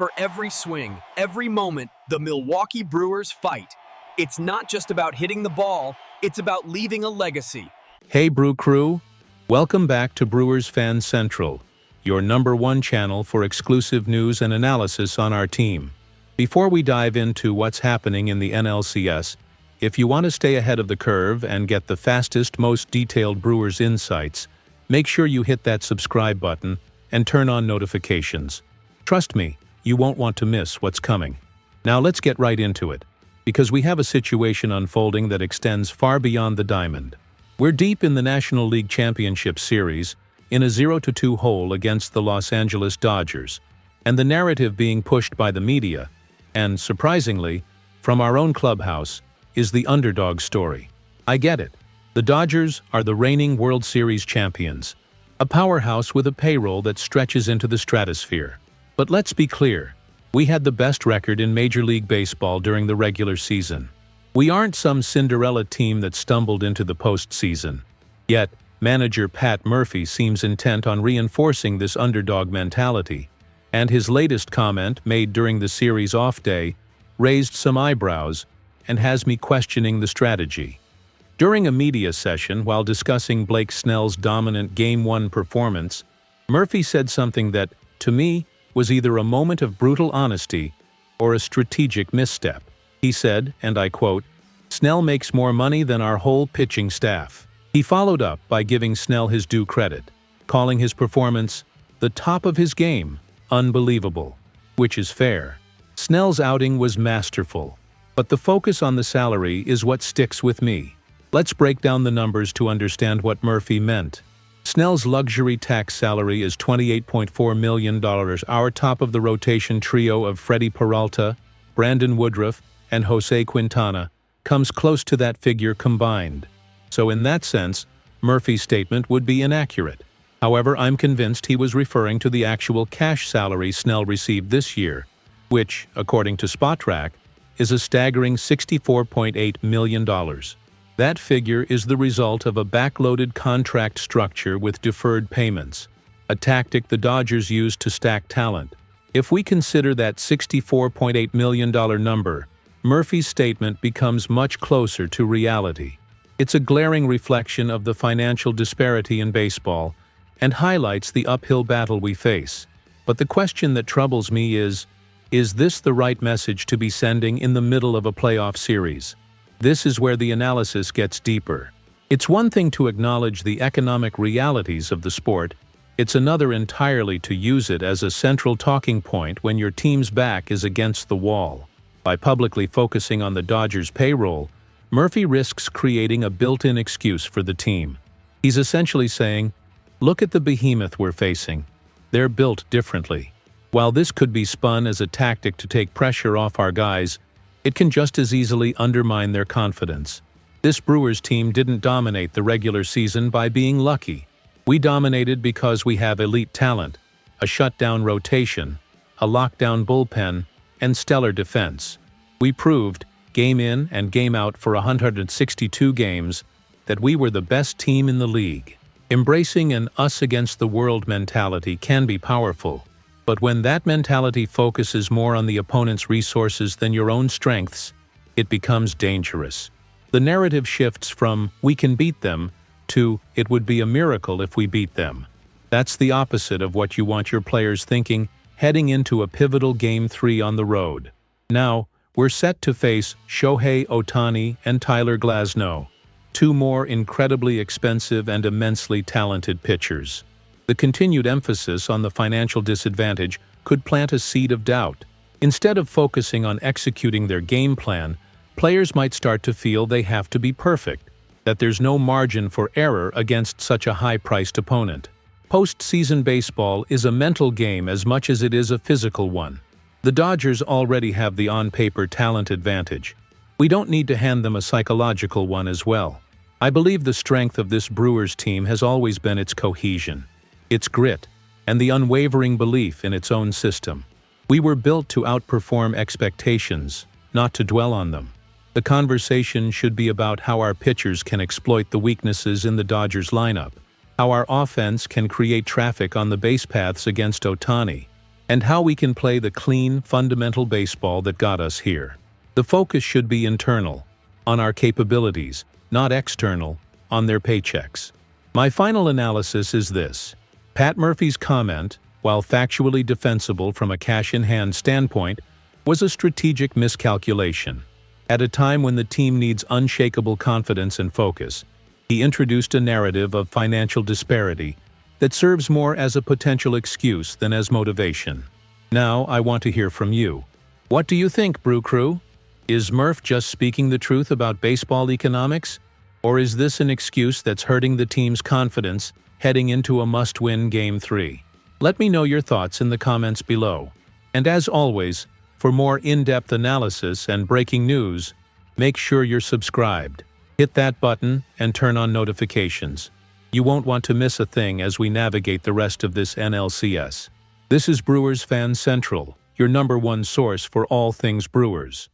For every swing, every moment, the Milwaukee Brewers fight. It's not just about hitting the ball, it's about leaving a legacy. Hey Brew Crew, welcome back to Brewers Fan Central, your #1 channel for exclusive news and analysis on our team. Before we dive into what's happening in the NLCS, if you want to stay ahead of the curve and get the fastest, most detailed Brewers insights, make sure you hit that subscribe button and turn on notifications. Trust me, you won't want to miss what's coming. Now let's get right into it, because we have a situation unfolding that extends far beyond the diamond. We're deep in the National League Championship Series, in a 0-2 hole against the Los Angeles Dodgers, and the narrative being pushed by the media, and surprisingly, from our own clubhouse, is the underdog story. I get it. The Dodgers are the reigning World Series champions, a powerhouse with a payroll that stretches into the stratosphere. But let's be clear, we had the best record in Major League Baseball during the regular season. We aren't some Cinderella team that stumbled into the postseason. Yet, manager Pat Murphy seems intent on reinforcing this underdog mentality, and his latest comment, made during the series off day, raised some eyebrows and has me questioning the strategy. During a media session while discussing Blake Snell's dominant Game 1 performance, Murphy said something that, to me, was either a moment of brutal honesty or a strategic misstep. He said, and I quote, "Snell makes more money than our whole pitching staff." He followed up by giving Snell his due credit, calling his performance the top of his game, unbelievable, which is fair. Snell's outing was masterful, but the focus on the salary is what sticks with me. Let's break down the numbers to understand what Murphy meant. Snell's luxury tax salary is $28.4 million. Our top-of-the-rotation trio of Freddie Peralta, Brandon Woodruff, and Jose Quintana comes close to that figure combined. So in that sense, Murphy's statement would be inaccurate. However, I'm convinced he was referring to the actual cash salary Snell received this year, which, according to Spotrac, is a staggering $64.8 million. That figure is the result of a backloaded contract structure with deferred payments, a tactic the Dodgers used to stack talent. If we consider that $64.8 million number, Murphy's statement becomes much closer to reality. It's a glaring reflection of the financial disparity in baseball and highlights the uphill battle we face. But the question that troubles me is this the right message to be sending in the middle of a playoff series? This is where the analysis gets deeper. It's one thing to acknowledge the economic realities of the sport, it's another entirely to use it as a central talking point when your team's back is against the wall. By publicly focusing on the Dodgers' payroll, Murphy risks creating a built-in excuse for the team. He's essentially saying, look at the behemoth we're facing. They're built differently. While this could be spun as a tactic to take pressure off our guys, it can just as easily undermine their confidence. This Brewers team didn't dominate the regular season by being lucky. We dominated because we have elite talent, a shutdown rotation, a lockdown bullpen, and stellar defense. We proved, game in and game out for 162 games, that we were the best team in the league. Embracing an us-against-the-world mentality can be powerful, but when that mentality focuses more on the opponent's resources than your own strengths, it becomes dangerous. The narrative shifts from "we can beat them" to "it would be a miracle if we beat them." That's the opposite of what you want your players thinking heading into a pivotal Game 3 on the road. Now, we're set to face Shohei Ohtani and Tyler Glasnow, two more incredibly expensive and immensely talented pitchers. The continued emphasis on the financial disadvantage could plant a seed of doubt. Instead of focusing on executing their game plan, players might start to feel they have to be perfect, that there's no margin for error against such a high-priced opponent. Postseason baseball is a mental game as much as it is a physical one. The Dodgers already have the on-paper talent advantage. We don't need to hand them a psychological one as well. I believe the strength of this Brewers team has always been its cohesion, its grit, and the unwavering belief in its own system. We were built to outperform expectations, not to dwell on them. The conversation should be about how our pitchers can exploit the weaknesses in the Dodgers lineup, how our offense can create traffic on the base paths against Ohtani, and how we can play the clean, fundamental baseball that got us here. The focus should be internal, on our capabilities, not external, on their paychecks. My final analysis is this. Pat Murphy's comment, while factually defensible from a cash-in-hand standpoint, was a strategic miscalculation. At a time when the team needs unshakable confidence and focus, he introduced a narrative of financial disparity that serves more as a potential excuse than as motivation. Now, I want to hear from you. What do you think, Brew Crew? Is Murph just speaking the truth about baseball economics? Or is this an excuse that's hurting the team's confidence heading into a must-win Game 3? Let me know your thoughts in the comments below. And as always, for more in-depth analysis and breaking news, make sure you're subscribed. Hit that button and turn on notifications. You won't want to miss a thing as we navigate the rest of this NLCS. This is Brewers Fan Central, your #1 source for all things Brewers.